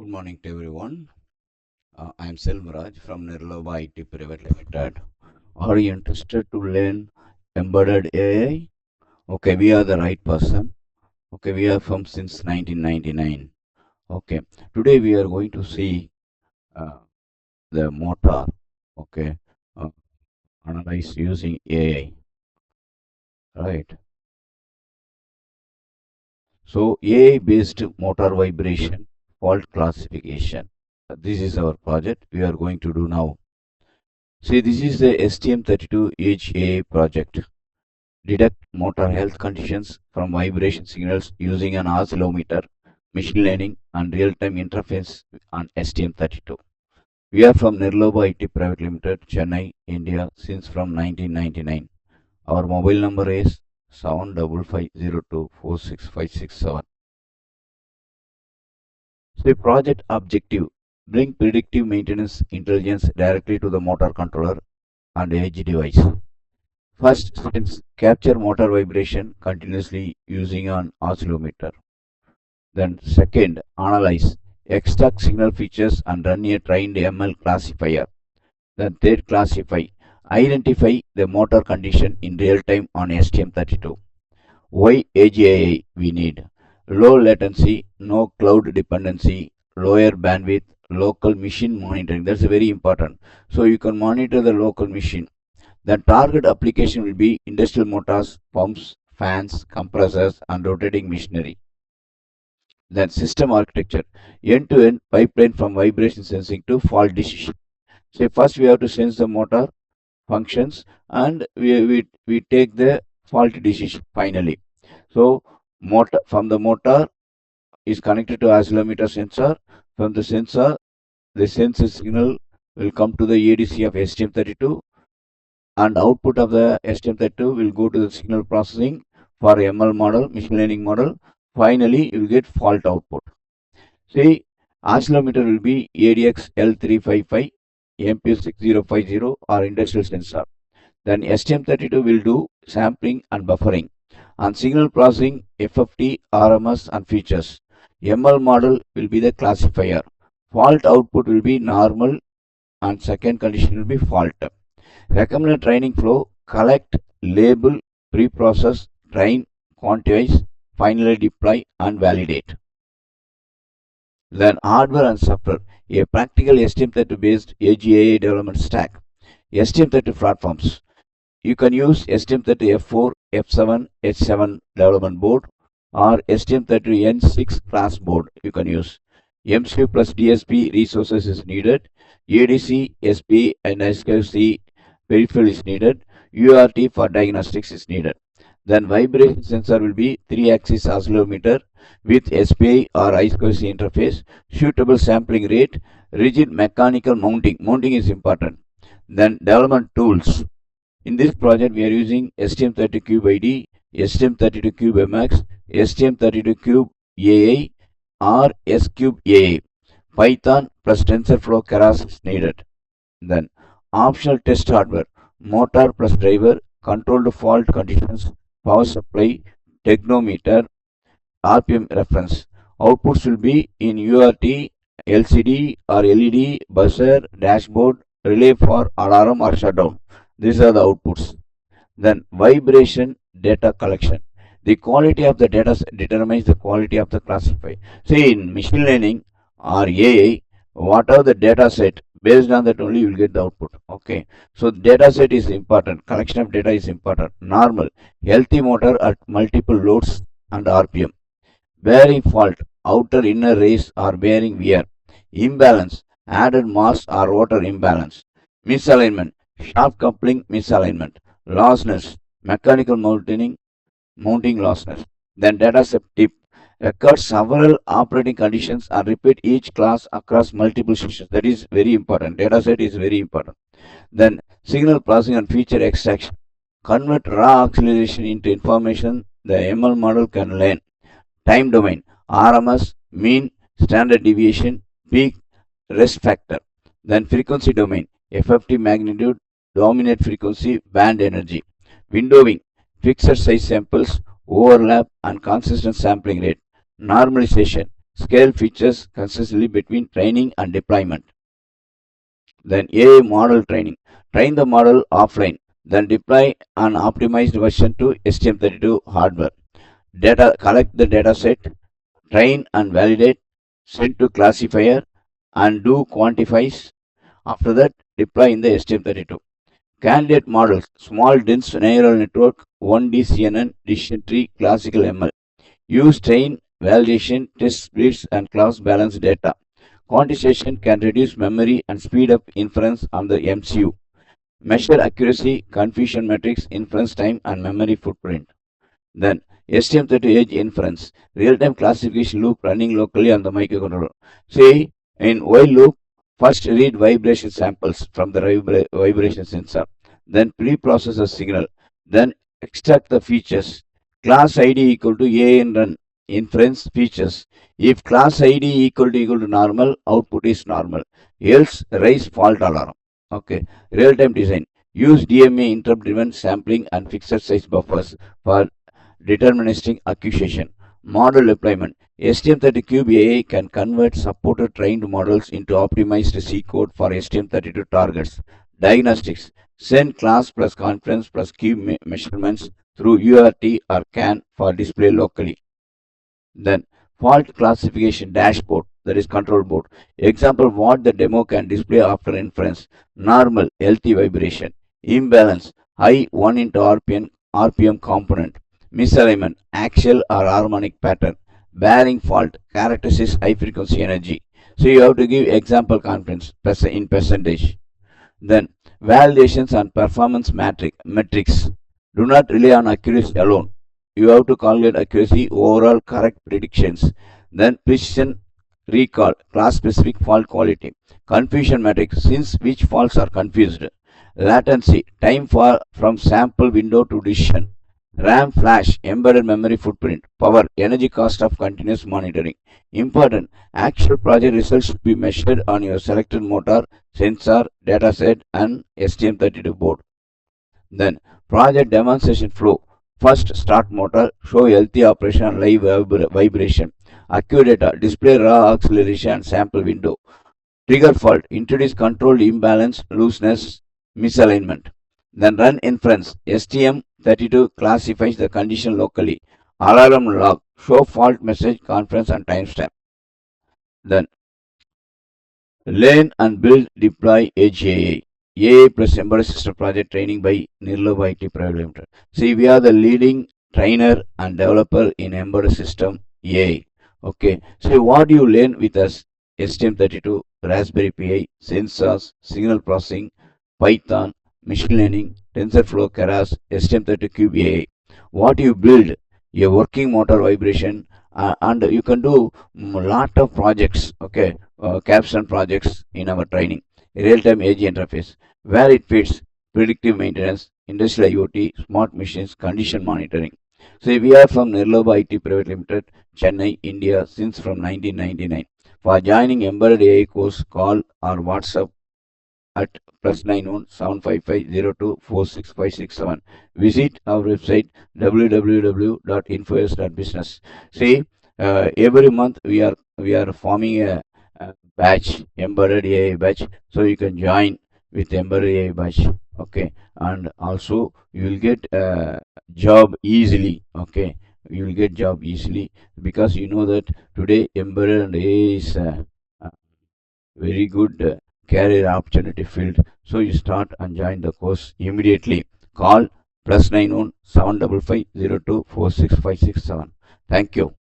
Good morning to everyone. I am Selvaraj from Nirloba IT Private Limited. Are you interested to learn embedded AI? Okay, we are the right person. Okay, we are from since 1999. Okay, today we are going to see uh, the motor. Okay, uh, analyze using AI. Right. So AI based motor vibration fault classification. This is our project we are going to do now. See, this is the STM32 HA project. Detect motor health conditions from vibration signals using an oscillometer, machine learning, and real-time interface on STM32. We are from Nirloba IT Private Limited, Chennai, India, since from 1999. Our mobile number is 7550246567. So, project objective: bring predictive maintenance intelligence directly to the motor controller and edge device. First, capture motor vibration continuously using an oscillometer. Then second, analyze, extract signal features and run a trained ML classifier. Then third, classify, identify the motor condition in real time on STM32. Why AGI we need? Low latency, no cloud dependency, lower bandwidth, local machine monitoring. That's very important. So you can monitor the local machine. The target application will be industrial motors, pumps, fans, compressors, and rotating machinery. Then system architecture, end-to-end pipeline from vibration sensing to fault decision. So first we have to sense the motor functions and we take the fault decision finally. So motor from the motor is connected to oscillometer sensor. From the sensor, the sensor signal will come to the ADC of STM32 and output of the STM32 will go to the signal processing for ML model, machine learning model. Finally, you will get fault output. See, oscillometer will be ADX L355, MP6050 or industrial sensor. Then STM32 will do sampling and buffering. On signal processing, FFT, RMS and features. ML model will be the classifier. Fault output will be normal and second condition will be fault. Recommended training flow: collect, label, pre-process, train, quantize, finally deploy and validate. Then hardware and software: a practical STM32 based AGI development stack. STM32 platforms: you can use STM32F4, F7, H7 development board or STM32N6 class board you can use. MCU plus DSP resources is needed. ADC, SP and SKC peripheral is needed. URT for diagnostics is needed. Then vibration sensor will be 3-axis oscillometer with SPI or I2C interface, suitable sampling rate, rigid mechanical mounting. Mounting is important. Then development tools. In this project, we are using STM32 Cube ID, STM32 Cube MX, STM32 Cube AI or S Cube AI. Python plus TensorFlow Keras is needed. Then optional test hardware: motor plus driver, controlled fault conditions, power supply, technometer, RPM reference. Outputs will be in URT, LCD or LED, buzzer, dashboard, relay for alarm or shutdown. These are the outputs. Then vibration data collection. The quality of the data determines the quality of the classifier. See, in machine learning or AI, whatever the data set, based on that only you will get the output. Okay. So data set is important. Collection of data is important. Normal, healthy motor at multiple loads and RPM. Bearing fault, outer inner race or bearing wear. Imbalance, added mass or rotor imbalance. Misalignment, shaft coupling misalignment. Lostness, mechanical mounting lostness. Then dataset tip: record several operating conditions and repeat each class across multiple systems. That is very important. Dataset is very important. Then signal processing and feature extraction. Convert raw acceleration into information the ML model can learn. Time domain: RMS, mean, standard deviation, peak, rest factor. Then frequency domain: FFT magnitude, dominant frequency, band energy. Windowing: fixed size samples, overlap and consistent sampling rate. Normalization: scale features consistently between training and deployment. Then AI model training. Train the model offline, then deploy an optimized version to STM32 hardware. Data collect the data set, train and validate, send to classifier, and do quantifies. After that, deploy in the STM32. Candidate models, small dense neural network, 1D CNN, decision tree, classical ML. Use train, validation, test splits, and class balance data. Quantization can reduce memory and speed up inference on the MCU. Measure accuracy, confusion matrix, inference time, and memory footprint. Then STM32 edge inference, real-time classification loop running locally on the microcontroller. See, in while loop, first read vibration samples from the vibration sensor, then pre-process a signal, then extract the features. Class ID equal to A and run inference features. If class ID equal to normal, output is normal. Else raise fault alarm. Okay. Real-time design. Use DMA interrupt-driven sampling and fixed size buffers for deterministic acquisition. Model deployment. STM32Cube AI can convert supported trained models into optimized C code for STM32 targets. Diagnostics. Send class plus conference plus cube measurements through UART or CAN for display locally. Then fault classification dashboard, that is control board. Example what the demo can display after inference. Normal, healthy vibration. Imbalance, high 1 into RPM component. Misalignment, axial or harmonic pattern. Bearing fault, characteristics high frequency energy. So you have to give example conference in percentage. Then validations and performance metrics. Do not rely on accuracy alone. You have to calculate accuracy, overall correct predictions. Then precision recall, class specific fault quality. Confusion matrix, since which faults are confused. Latency, time from sample window to decision. RAM flash, embedded memory footprint. Power, energy cost of continuous monitoring. Important, actual project results should be measured on your selected motor, sensor, dataset, and STM32 board. Then project demonstration flow. First, start motor, show healthy operation and live vibration. Accurate data, display raw acceleration and sample window. Trigger fault, introduce controlled imbalance, looseness, misalignment. Then run inference. STM32 classifies the condition locally. Alarm log, show fault message, conference and timestamp. Then learn and build, deploy edge AI. AI plus embedded system project training by Nirlab IT Private Limited. See, we are the leading trainer and developer in embedded system AI. Okay, so what do you learn with us? STM32, Raspberry Pi, sensors, signal processing, Python, machine learning, TensorFlow, Keras, STM32Cube AI. What you build? A working motor vibration, and you can do lot of projects. Okay, capstone projects in our training. Real-time edge interface, where it fits, predictive maintenance, industrial IoT, smart machines, condition monitoring. So we are from Nirlab IT Private Limited, Chennai, India, since from 1999. For joining embedded AI course, call or WhatsApp at +91 755 02 Visit our website www.infos.business. See, every month we are forming a batch, embedded AI batch, so you can join with embedded AI batch. Okay, and also you will get a job easily. Okay, you will get job easily because you know that today embedded and AI is very good career opportunity field. So you start and join the course immediately. Call +91 755 02 46567. Thank you.